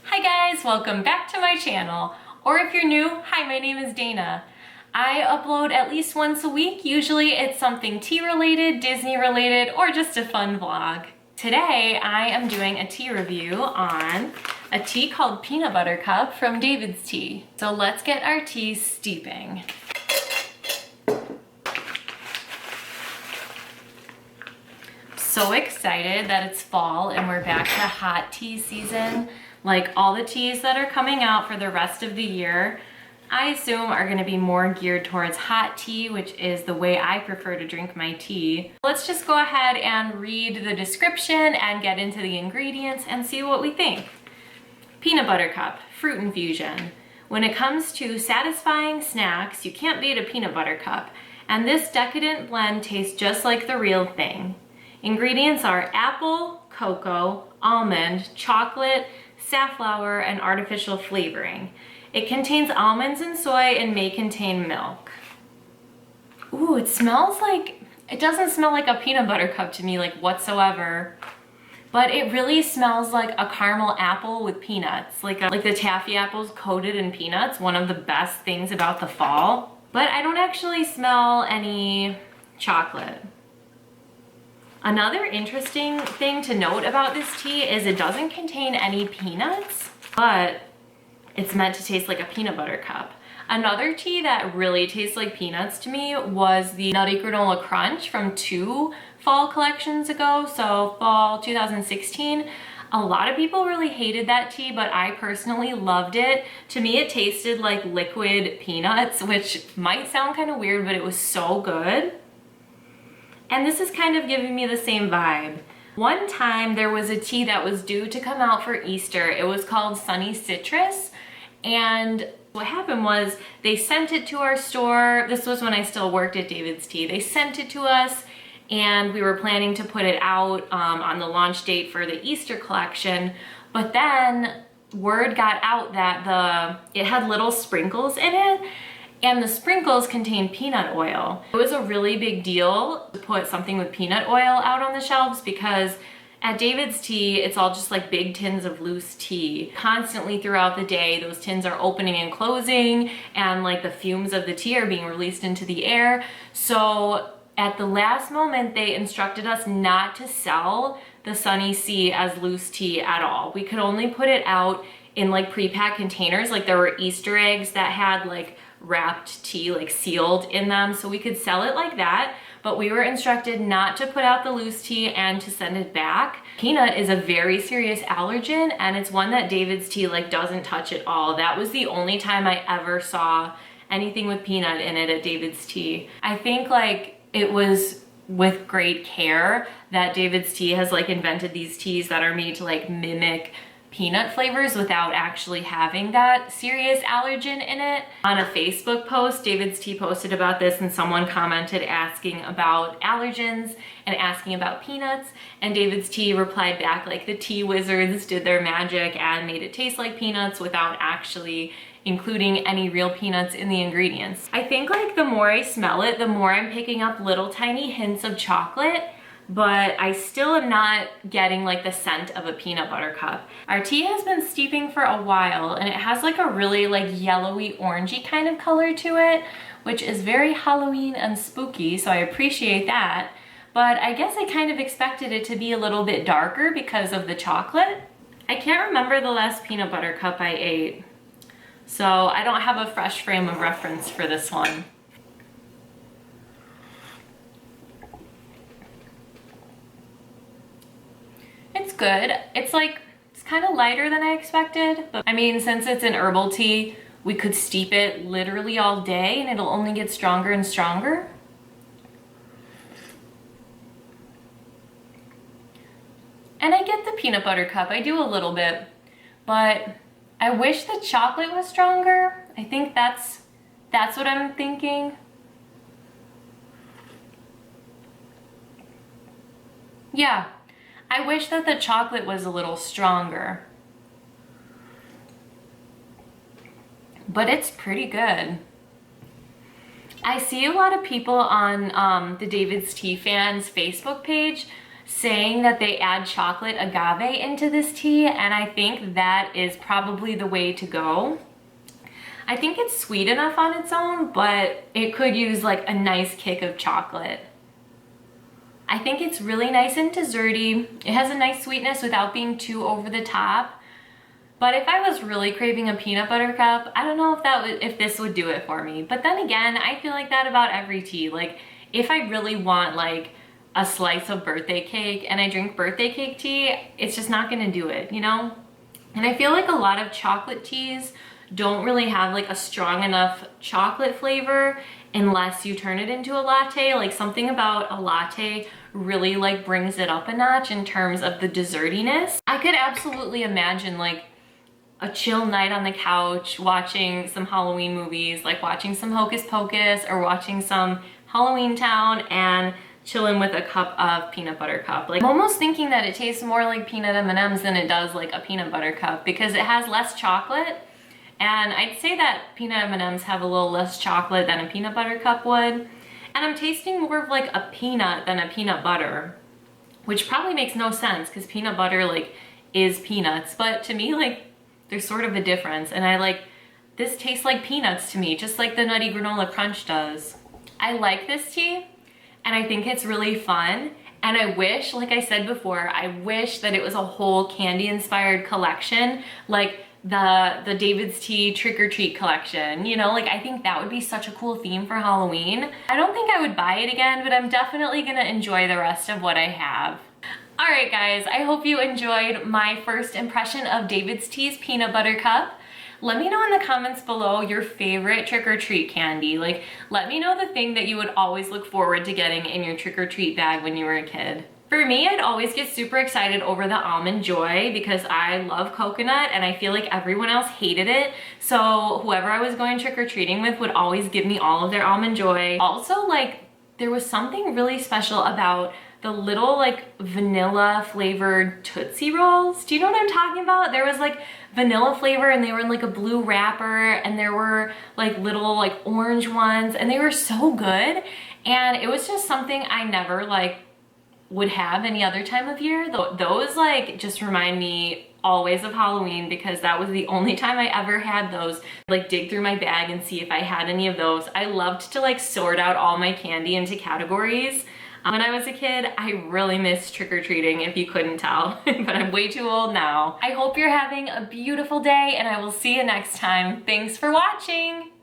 Hi guys, welcome back to my channel. Or if you're new, hi, my name is Dana. I upload at least once a week. Usually it's something tea related, Disney related, or just a fun vlog. Today I am doing a tea review on a tea called Peanut Butter Cup from DAVIDStea. So let's get our tea steeping. So excited that it's fall and we're back to hot tea season. Like all the teas that are coming out for the rest of the year, I assume are gonna be more geared towards hot tea, which is the way I prefer to drink my tea. Let's just go ahead and read the description and get into the ingredients and see what we think. Peanut Butter Cup, fruit infusion. When it comes to satisfying snacks, you can't beat a peanut butter cup. And this decadent blend tastes just like the real thing. Ingredients are apple, cocoa, almond, chocolate, safflower, and artificial flavoring. It contains almonds and soy and may contain milk. Ooh, it smells like, it doesn't smell like a peanut butter cup to me, like whatsoever. But it really smells like a caramel apple with peanuts, like the taffy apples coated in peanuts, one of the best things about the fall. But I don't actually smell any chocolate. Another interesting thing to note about this tea is it doesn't contain any peanuts, but it's meant to taste like a peanut butter cup. Another tea that really tastes like peanuts to me was the Nutty Granola Crunch from 2 fall collections ago, so fall 2016. A lot of people really hated that tea, but I personally loved it. To me, it tasted like liquid peanuts, which might sound kind of weird, but it was so good. And this is kind of giving me the same vibe. One time there was a tea that was due to come out for Easter. It was called Sunny Citrus. And what happened was they sent it to our store. This was when I still worked at DAVIDStea. They sent it to us and we were planning to put it out on the launch date for the Easter collection. But then word got out that it had little sprinkles in it. And the sprinkles contain peanut oil. It was a really big deal to put something with peanut oil out on the shelves because at DAVIDStea, it's all just like big tins of loose tea. Constantly throughout the day, those tins are opening and closing and like the fumes of the tea are being released into the air. So at the last moment, they instructed us not to sell the Sunny C as loose tea at all. We could only put it out in like pre-packed containers. Like there were Easter eggs that had like wrapped tea like sealed in them, so we could sell it like that, but we were instructed not to put out the loose tea and to send it back. Peanut is a very serious allergen and it's one that DAVIDStea like doesn't touch at all. That was the only time I ever saw anything with peanut in it at DAVIDStea. I think like it was with great care that DAVIDStea has like invented these teas that are made to like mimic peanut flavors without actually having that serious allergen in it. On a Facebook post, DAVIDStea posted about this and someone commented asking about allergens and asking about peanuts, and DAVIDStea replied back like the tea wizards did their magic and made it taste like peanuts without actually including any real peanuts in the ingredients. I think like the more I smell it, the more I'm picking up little tiny hints of chocolate, but I still am not getting like the scent of a peanut butter cup. Our tea has been steeping for a while and it has like a really like yellowy orangey kind of color to it, which is very Halloween and spooky, so I appreciate that. But I guess I kind of expected it to be a little bit darker because of the chocolate. I can't remember the last peanut butter cup I ate, so I don't have a fresh frame of reference for this one. It's good. It's kind of lighter than I expected, but I mean, since it's an herbal tea, we could steep it literally all day and it'll only get stronger and stronger. And I get the peanut butter cup, I do a little bit, but I wish the chocolate was stronger. I think that's what I'm thinking. Yeah. I wish that the chocolate was a little stronger, but it's pretty good. I see a lot of people on the DAVIDStea fans Facebook page saying that they add chocolate agave into this tea, and I think that is probably the way to go. I think it's sweet enough on its own, but it could use like a nice kick of chocolate. I think it's really nice and desserty. It has a nice sweetness without being too over the top. But if I was really craving a peanut butter cup, I don't know if this would do it for me. But then again, I feel like that about every tea. Like if I really want like a slice of birthday cake and I drink birthday cake tea, it's just not gonna do it, you know? And I feel like a lot of chocolate teas don't really have like a strong enough chocolate flavor unless you turn it into a latte. Like something about a latte really like brings it up a notch in terms of the dessertiness. I could absolutely imagine like a chill night on the couch watching some Halloween movies, like watching some Hocus Pocus or watching some Halloween Town and chilling with a cup of peanut butter cup. Like I'm almost thinking that it tastes more like peanut M&Ms than it does like a peanut butter cup because it has less chocolate. And I'd say that peanut M&Ms have a little less chocolate than a peanut butter cup would. And I'm tasting more of like a peanut than a peanut butter, which probably makes no sense because peanut butter like is peanuts. But to me, like there's sort of a difference. And I like, this tastes like peanuts to me, just like the Nutty Granola Crunch does. I like this tea and I think it's really fun. And I wish, like I said before, I wish that it was a whole candy inspired collection, like the DAVIDStea Trick or Treat collection, you know, like I think that would be such a cool theme for Halloween. I don't think I would buy it again, but I'm definitely gonna enjoy the rest of what I have. All right guys, I hope you enjoyed my first impression of DAVIDStea's peanut butter cup. Let me know in the comments below your favorite trick or treat candy. Like, let me know the thing that you would always look forward to getting in your trick or treat bag when you were a kid. For me, I'd always get super excited over the Almond Joy because I love coconut and I feel like everyone else hated it. So whoever I was going trick-or-treating with would always give me all of their Almond Joy. Also, like, there was something really special about the little like vanilla flavored Tootsie Rolls. Do you know what I'm talking about? There was like vanilla flavor and they were in like a blue wrapper and there were like little like orange ones and they were so good. And it was just something I never like would have any other time of year. Those like just remind me always of Halloween because that was the only time I ever had those. Like dig through my bag and see if I had any of those. I loved to like sort out all my candy into categories. When I was a kid, I really missed trick-or-treating if you couldn't tell, but I'm way too old now. I hope you're having a beautiful day and I will see you next time. Thanks for watching.